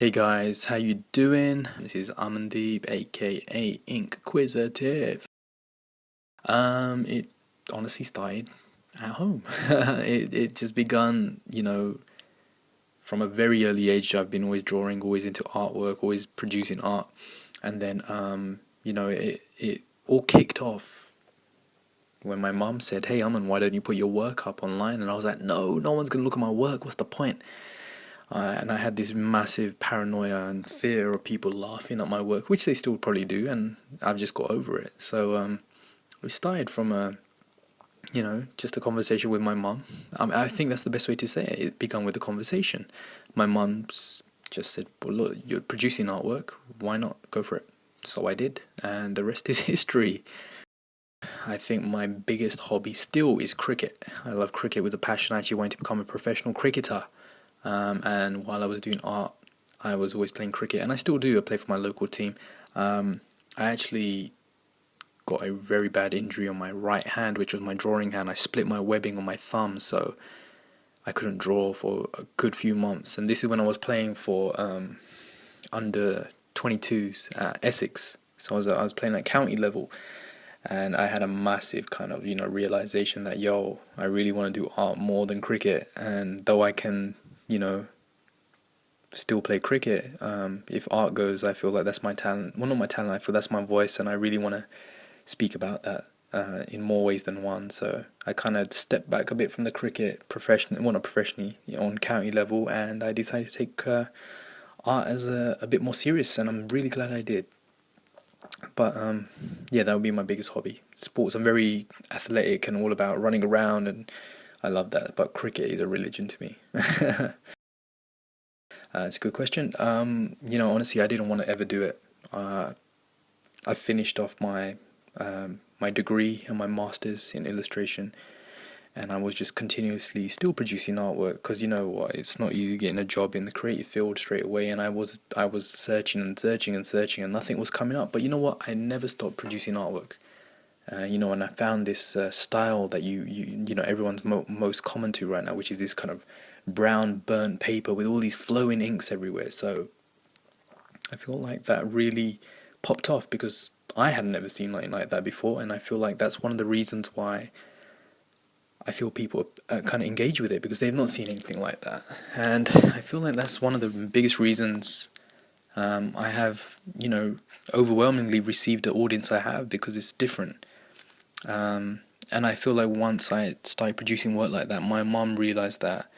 Hey guys, how you doing? This is Amandeep AKA Inkquisitive. It honestly started at home. It just begun, from a very early age. I've been always drawing, always into artwork, always producing art, and then it all kicked off when my mom said, "Hey, Aman, why don't you put your work up online?" And I was like, "No, no one's gonna look at my work. What's the point?" And I had this massive paranoia and fear of people laughing at my work, which they still probably do, and I've just got over it. So it started from just a conversation with my mum. I think that's the best way to say it. It began with a conversation. My mum just said, "Well, look, you're producing artwork. Why not go for it?" So I did, and the rest is history. I think my biggest hobby still is cricket. I love cricket with a passion. I actually wanted to become a professional cricketer. And while I was doing art, I was always playing cricket, and I still do. I play for my local team. I actually got a very bad injury on my right hand, which was my drawing hand. I split my webbing on my thumb, so I couldn't draw for a good few months. And this is when I was playing for under 22s at Essex. So I was playing at county level, and I had a massive kind of realization that I really want to do art more than cricket. And though I can still play cricket, if art goes, I feel like that's my talent. Well, not my talent. I feel that's my voice, and I really want to speak about that in more ways than one. So I kind of stepped back a bit from the cricket professionally, well, not professionally, on county level, and I decided to take art as a bit more serious, and I'm really glad I did. But yeah, that would be my biggest hobby. Sports. I'm very athletic and all about running around, and I love that. But cricket is a religion to me. It's a good question. Honestly, I didn't want to ever do it. I finished off my degree and my master's in illustration, and I was just continuously still producing artwork because you know what, it's not easy getting a job in the creative field straight away. And I was searching and searching and searching, and nothing was coming up. But you know what? I never stopped producing artwork. And I found this style that everyone's most common to right now, which is this kind of brown burnt paper with all these flowing inks everywhere. So I feel like that really popped off because I had never seen anything like that before, and I feel like that's one of the reasons why I feel people kind of engage with it, because they've not seen anything like that. And I feel like that's one of the biggest reasons I have, overwhelmingly received the audience I have, because it's different. And I feel like once I started producing work like that, my mom realized that,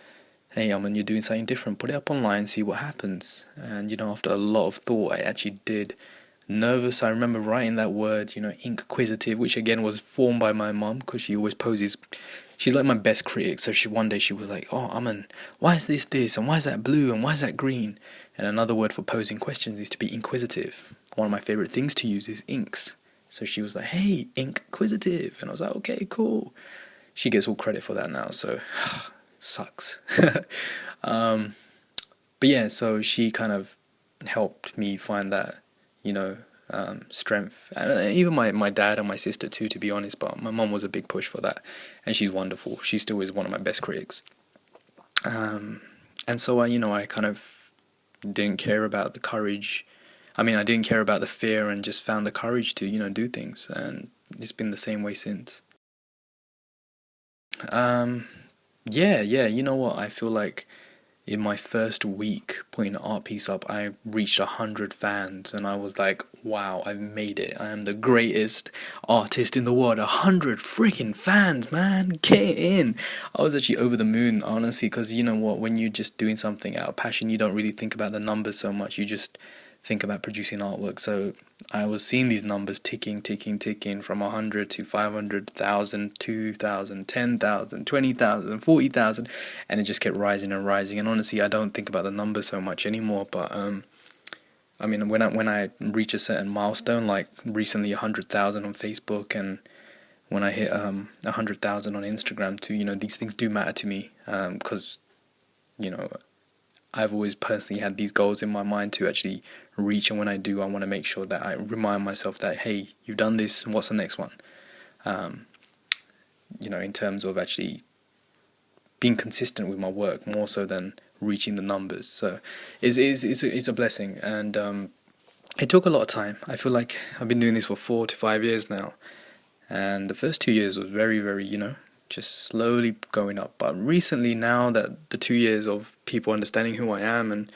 hey, Aman, you're doing something different. Put it up online, see what happens. And after a lot of thought, I actually did. Nervous, I remember writing that word, inquisitive, which again was formed by my mom because she always poses. She's like my best critic. So one day she was like, "Oh, Aman, why is this, and why is that blue, and why is that green?" And another word for posing questions is to be inquisitive. One of my favorite things to use is inks. So she was like, "Hey, inquisitive," and I was like, "Okay, cool." She gets all credit for that now, so sucks. um, but yeah, so she kind of helped me find that, strength. And even my dad and my sister too, to be honest. But my mom was a big push for that, and she's wonderful. She still is one of my best critics. And so I kind of didn't care about the courage. I mean, I didn't care about the fear, and just found the courage to do things, and it's been the same way since. Um, yeah. You know what? I feel like in my first week putting an art piece up, I reached 100 fans, and I was like, "Wow, I've made it! I am the greatest artist in the world! 100 freaking fans, man! Get in!" I was actually over the moon, honestly, because you know what? When you're just doing something out of passion, you don't really think about the numbers so much. You just think about producing artwork. So I was seeing these numbers ticking, ticking, ticking from 100 to 500,000, 2,000, 10,000, 20,000, 40,000, and it just kept rising and rising. And honestly, I don't think about the numbers so much anymore. But I mean, when I reach a certain milestone, like recently 100,000 on Facebook, and when I hit 100,000 on Instagram too, these things do matter to me, because you know I've always personally had these goals in my mind to actually reach, and when I do, I want to make sure that I remind myself that, hey, you've done this, what's the next one? Um, in terms of actually being consistent with my work more so than reaching the numbers. So it's a blessing, and it took a lot of time. I feel like I've been doing this for 4 to 5 years now, and the first 2 years was very, very, just slowly going up. But recently, now that the 2 years of people understanding who I am, and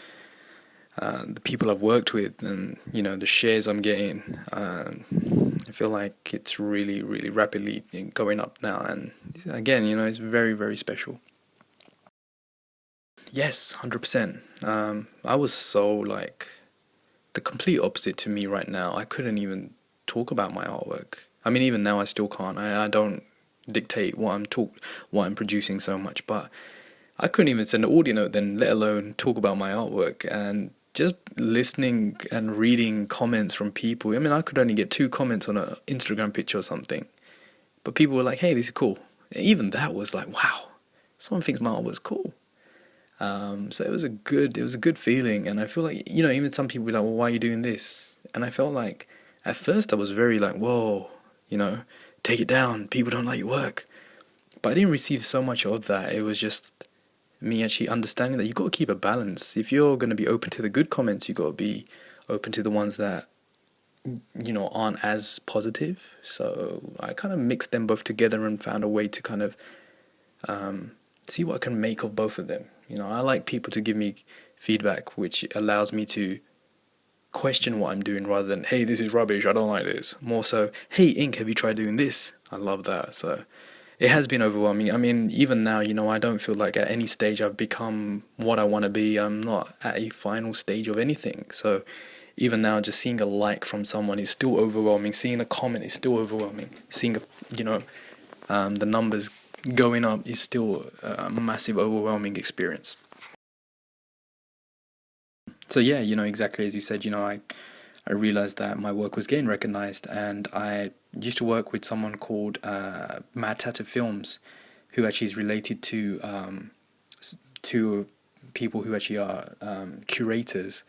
the people I've worked with, and the shares I'm getting, I feel like it's really, really rapidly going up now. And again, it's very, very special. Yes, 100%. I was so like the complete opposite to me right now. I couldn't even talk about my artwork. I mean, even now I still can't. I don't dictate what I'm producing so much, but I couldn't even send an audio note then, let alone talk about my artwork. And just listening and reading comments from people. I mean, I could only get 2 comments on an Instagram picture or something, but people were like, "Hey, this is cool." Even that was like, "Wow, someone thinks my art was cool." So it was a good feeling, and I feel like even some people were like, "Well, why are you doing this?" And I felt like at first I was very like, "Whoa, take it down. People don't like your work." But I didn't receive so much of that. It was just me actually understanding that you got to keep a balance. If you're going to be open to the good comments, you got to be open to the ones that aren't as positive. So I kind of mixed them both together and found a way to kind of see what I can make of both of them. I like people to give me feedback, which allows me to question what I'm doing rather than, "Hey, this is rubbish, I don't like this." More so, "Hey, Ink, have you tried doing this?" I love that. So it has been overwhelming. I mean, even now, I don't feel like at any stage I've become what I want to be. I'm not at a final stage of anything. So even now, just seeing a like from someone is still overwhelming. Seeing a comment is still overwhelming. Seeing the numbers going up is still a massive, overwhelming experience. So yeah, exactly as you said, I realized that my work was getting recognized, and I used to work with someone called Mad Tatter Films, who actually is related to people who actually are curators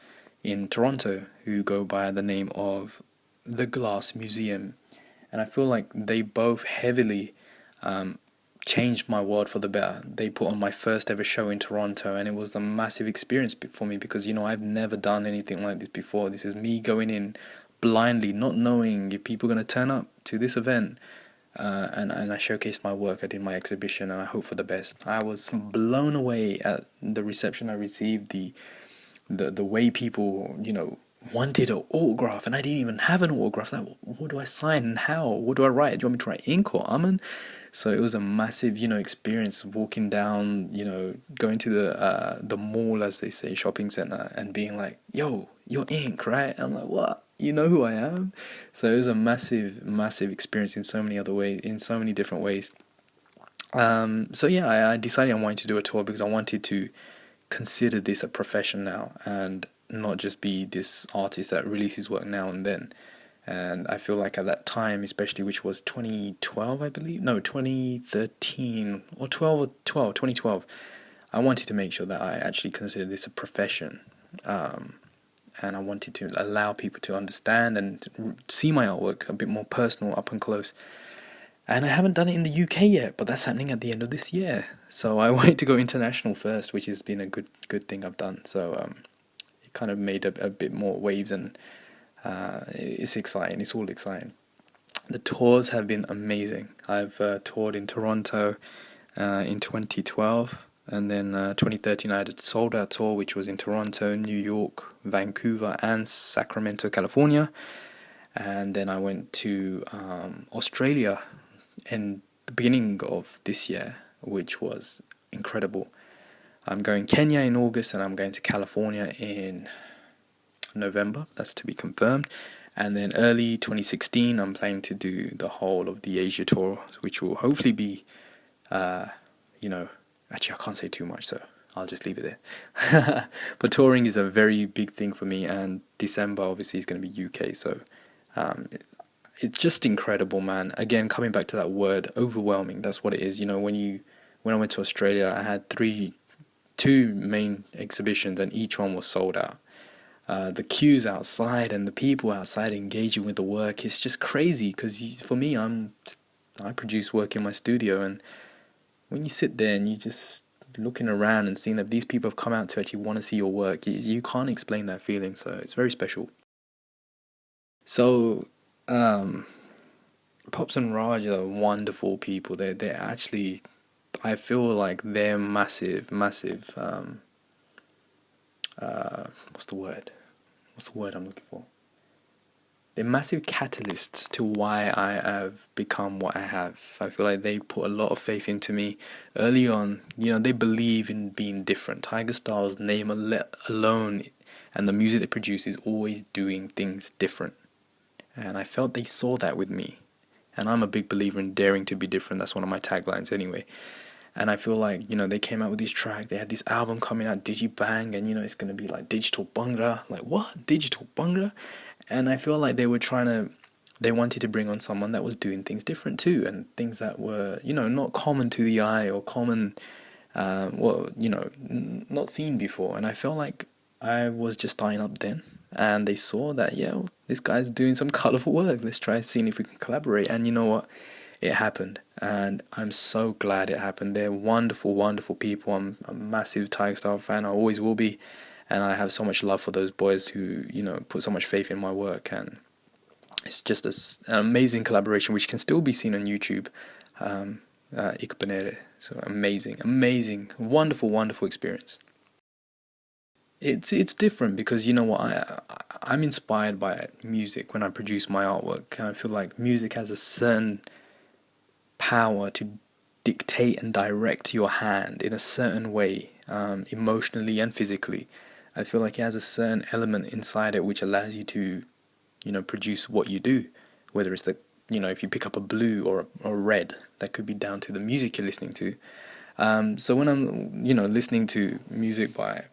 in Toronto, who go by the name of the Glass Museum. And I feel like they both heavily changed my world for the better. They put on my first ever show in Toronto, and it was a massive experience for me because I've never done anything like this before. This is me going in blindly, not knowing if people are going to turn up to this event. And I showcased my work. I did my exhibition, and I hope for the best. I was blown away at the reception I received, the way people wanted an autograph, and I didn't even have an autograph. Like, what do I sign and how? What do I write? Do you want me to write ink or Aman? So it was a massive experience walking down, going to the mall, as they say, shopping center, and being like, "Yo, you're Ink, right?" I'm like, "What? You know who I am?" So it was a massive, massive experience in so many other ways, in so many different ways. So yeah, I decided I wanted to do a tour because I wanted to consider this a profession now and not just be this artist that releases work now and then. And I feel like at that time, especially, which was 2012, I believe, no, 2013 or 2012, I wanted to make sure that I actually considered this a profession. And I wanted to allow people to understand and see my artwork a bit more personal, up and close. And I haven't done it in the UK yet, but that's happening at the end of this year. So I wanted to go international first, which has been a good thing I've done. So it kind of made a bit more waves, and it's exciting. It's all exciting. The tours have been amazing. I've toured in Toronto in 2012, and then 2013 I had a sold out tour, which was in Toronto, New York, Vancouver, and Sacramento, California. And then I went to Australia in the beginning of this year, which was incredible. I'm going Kenya in August, and I'm going to California in November. That's to be confirmed. And then early 2016, I'm planning to do the whole of the Asia tour, which will hopefully be, actually I can't say too much, so I'll just leave it there. But touring is a very big thing for me, and December obviously is going to be UK, so it's just incredible, man. Again, coming back to that word, overwhelming. That's what it is. When I went to Australia, I had two main exhibitions, and each one was sold out. The queues outside and the people outside engaging with the work, it's just crazy. Because for me, I produce work in my studio, and when you sit there and you just looking around and seeing that these people have come out to actually want to see your work, you can't explain that feeling. So it's very special. So, Pops and Raj are wonderful people. They're actually, I feel like they're massive, massive. What's the word? What's the word I'm looking for? They're massive catalysts to why I have become what I have. I feel like they put a lot of faith into me early on. They believe in being different. Tiger Star's name alone and the music they produce is always doing things different. And I felt they saw that with me. And I'm a big believer in daring to be different. That's one of my taglines anyway. And I feel like, they came out with this track. They had this album coming out, Digibang, and, it's going to be like Digital Bhangra. Like, what? Digital Bhangra? And I feel like they wanted to bring on someone that was doing things different too, and things that were, not common to the eye or common, not seen before. And I felt like I was just starting up then. And they saw that, this guy's doing some colourful work. Let's try seeing if we can collaborate. And you know what? It happened, and I'm so glad it happened. They're wonderful, wonderful people. I'm a massive Tiger Star fan. I always will be, and I have so much love for those boys who, put so much faith in my work. And it's just an amazing collaboration, which can still be seen on YouTube. Inkquisitive. So amazing, wonderful, wonderful experience. It's different because I'm inspired by music when I produce my artwork, and I feel like music has a certain power to dictate and direct your hand in a certain way, emotionally and physically. I feel like it has a certain element inside it which allows you to, produce what you do. Whether it's if you pick up a blue or a red, that could be down to the music you're listening to. So when I'm, listening to music by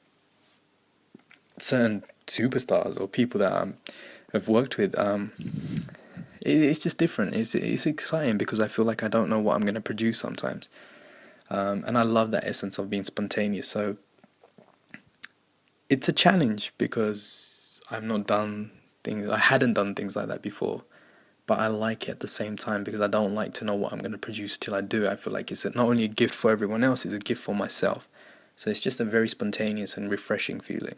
certain superstars or people that I've worked with, it's just different. It's exciting because I feel like I don't know what I'm going to produce sometimes, and I love that essence of being spontaneous. So it's a challenge because I hadn't done things like that before, but I like it at the same time because I don't like to know what I'm going to produce till I do. I feel like it's not only a gift for everyone else, it's a gift for myself. So it's just a very spontaneous and refreshing feeling.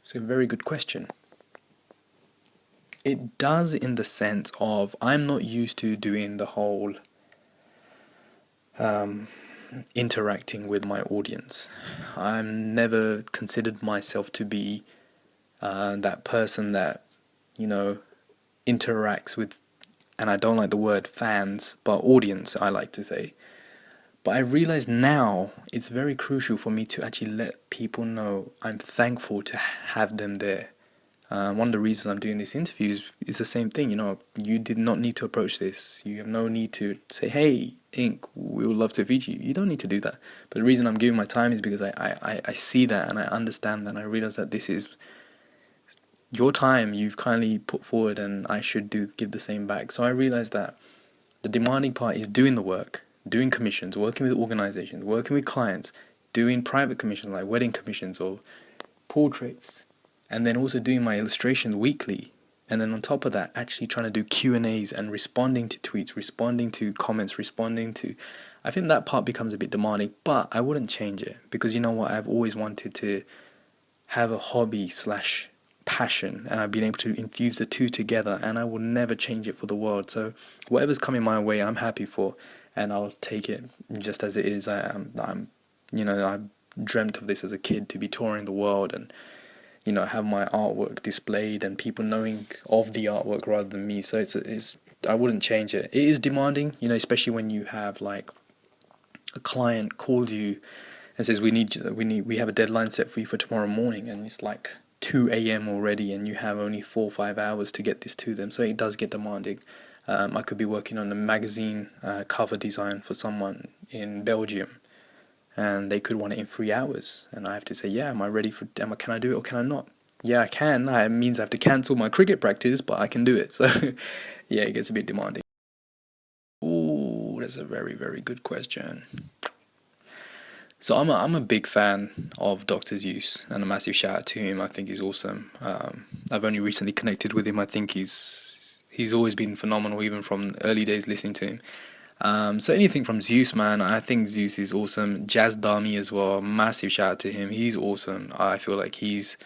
So a very good question. It does, in the sense of I'm not used to doing the whole interacting with my audience. I'm never considered myself to be that person that interacts with, and I don't like the word fans, but audience I like to say. But I realize now it's very crucial for me to actually let people know I'm thankful to have them there. One of the reasons I'm doing these interviews is the same thing. You did not need to approach this. You have no need to say, hey, Ink, we would love to feature you. You don't need to do that. But the reason I'm giving my time is because I see that and I understand that and I realize that this is your time you've kindly put forward and I should give the same back. So I realize that the demanding part is doing the work, doing commissions, working with organizations, working with clients, doing private commissions like wedding commissions or portraits, and then also doing my illustrations weekly. And then on top of that, actually trying to do Q&As and responding to tweets, responding to comments, I think that part becomes a bit demanding, but I wouldn't change it because you know what? I've always wanted to have a hobby / passion, and I've been able to infuse the two together, and I will never change it for the world. So whatever's coming my way, I'm happy for, and I'll take it just as it is. I dreamt of this as a kid, to be touring the world and have my artwork displayed and people knowing of the artwork rather than me. So it's I wouldn't change it. It is demanding, especially when you have like a client calls you and says we have a deadline set for you for tomorrow morning, and it's like 2 a.m. already, and you have only 4 or 5 hours to get this to them. So it does get demanding. I could be working on a magazine cover design for someone in Belgium, and they could want it in 3 hours, and I have to say, can I do it or can I not? Yeah, I can. It means I have to cancel my cricket practice, but I can do it. So yeah, it gets a bit demanding. Ooh, that's a very, very good question. So I'm a big fan of Dr. Zeus, and a massive shout out to him. I think he's awesome. I've only recently connected with him. I think he's always been phenomenal, even from early days listening to him. So anything from Zeus, man, I think Zeus is awesome. Jazz Dami as well, massive shout out to him. He's awesome. I feel like he's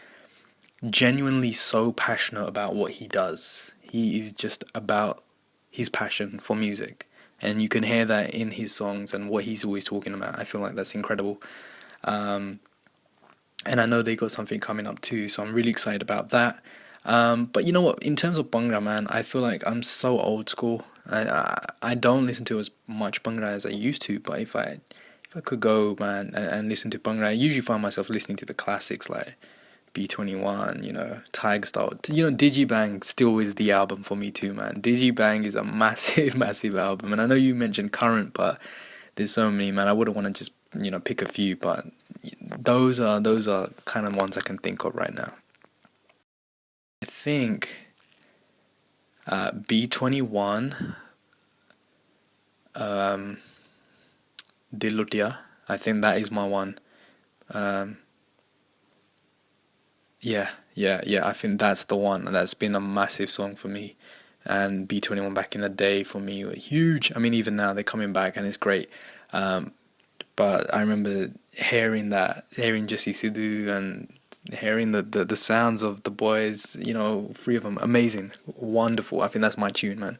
genuinely so passionate about what he does. He is just about his passion for music, and you can hear that in his songs and what he's always talking about. I feel like that's incredible. Um, and I know they got something coming up too, so I'm really excited about that. But you know what? In terms of Bhangra, man, I feel like I'm so old school. I don't listen to as much Bhangra as I used to. But if I could go, man, and listen to Bhangra, I usually find myself listening to the classics like B21, Tiger Style. Digibang still is the album for me too, man. Digibang is a massive, massive album. And I know you mentioned Current, but there's so many, man. I wouldn't want to just, pick a few, but those are kind of ones I can think of right now. I think B21, um, Dilutia. I think that is my one. Um, Yeah, yeah, yeah. I think that's the one. That's been a massive song for me. And B21 back in the day for me were huge. I mean, even now they're coming back and it's great. Um, but I remember hearing Jesse Sidhu and hearing the sounds of the boys, three of them, amazing, wonderful. I think that's my tune, man.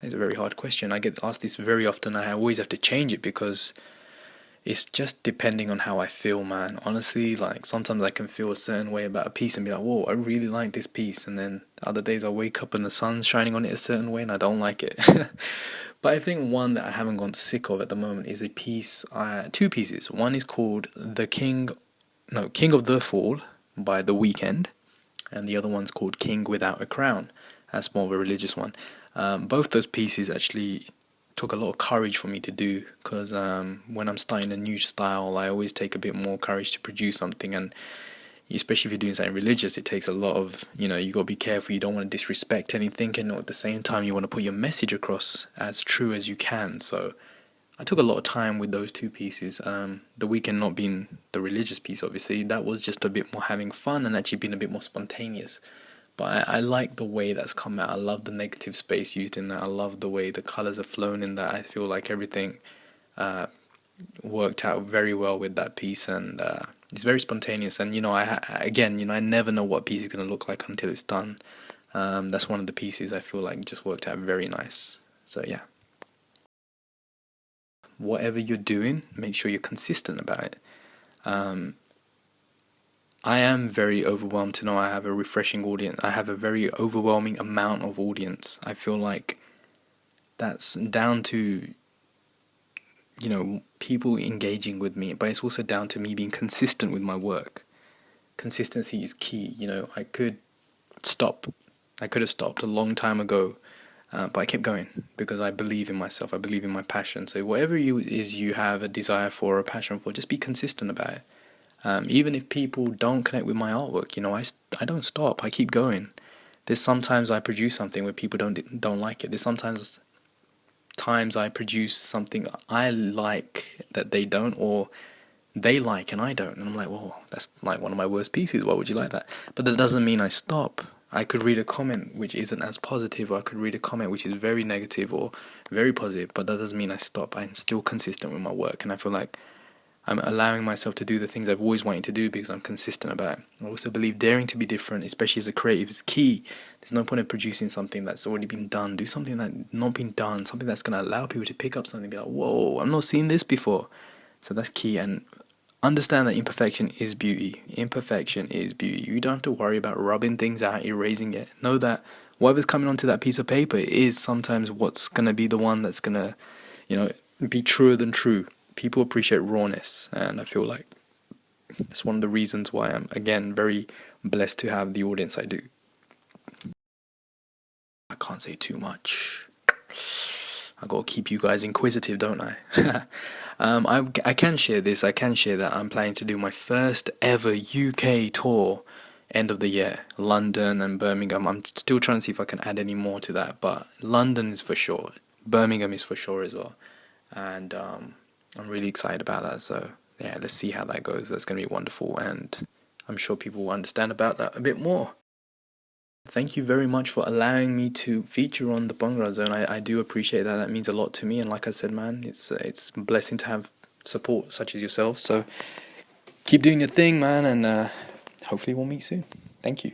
It's a very hard question. I get asked this very often. I always have to change it because it's just depending on how I feel, man. Honestly, like sometimes I can feel a certain way about a piece and be like, whoa, I really like this piece. And then other days I wake up and the sun's shining on it a certain way and I don't like it. But I think one that I haven't gone sick of at the moment is a piece, two pieces. One is called King of the Fall by The Weeknd, and the other one's called King Without a Crown. That's more of a religious one. Both those pieces actually took a lot of courage for me to do because when I'm starting a new style, I always take a bit more courage to produce something, and especially if you're doing something religious, it takes a lot of, you got to be careful. You don't want to disrespect anything, and at the same time, you want to put your message across as true as you can. So I took a lot of time with those two pieces. The Weekend not being the religious piece, obviously, that was just a bit more having fun and actually being a bit more spontaneous. But I like the way that's come out. I love the negative space used in that. I love the way the colors are flown in that. I feel like everything uh, worked out very well with that piece, and it's very spontaneous. And again, I never know what piece is gonna look like until it's done. That's one of the pieces I feel like just worked out very nice. So yeah, whatever you're doing, make sure you're consistent about it. Um, I am very overwhelmed to know I have a refreshing audience. I have a very overwhelming amount of audience. I feel like that's down to, people engaging with me, but it's also down to me being consistent with my work. Consistency is key. I could stop. I could have stopped a long time ago, but I kept going because I believe in myself. I believe in my passion. So whatever you have a desire for or a passion for, just be consistent about it. Even if people don't connect with my artwork, I don't stop. I keep going. There's sometimes I produce something where people don't like it. There's sometimes times I produce something I like that they don't, or they like and I don't. And I'm like, well, that's like one of my worst pieces. Why would you like that? But that doesn't mean I stop. I could read a comment which isn't as positive, or I could read a comment which is very negative or very positive, but that doesn't mean I stop. I'm still consistent with my work, and I feel like I'm allowing myself to do the things I've always wanted to do because I'm consistent about it. I also believe daring to be different, especially as a creative, is key. There's no point in producing something that's already been done. Do something that's not been done, something that's going to allow people to pick up something and be like, whoa, I've not seen this before. So that's key. And understand that imperfection is beauty. Imperfection is beauty. You don't have to worry about rubbing things out, erasing it. Know that whatever's coming onto that piece of paper is sometimes what's going to be the one that's going to, be truer than true. People appreciate rawness, and I feel like it's one of the reasons why I'm, again, very blessed to have the audience I do. I can't say too much. I gotta keep you guys inquisitive, don't I? I can share this. I can share that I'm planning to do my first ever UK tour end of the year. London and Birmingham. I'm still trying to see if I can add any more to that, but London is for sure. Birmingham is for sure as well. And I'm really excited about that. So yeah, let's see how that goes. That's going to be wonderful, and I'm sure people will understand about that a bit more. Thank you very much for allowing me to feature on the Bhangra Zone. I do appreciate that. That means a lot to me. And like I said, man, it's a blessing to have support such as yourself. So keep doing your thing, man, and hopefully we'll meet soon. Thank you.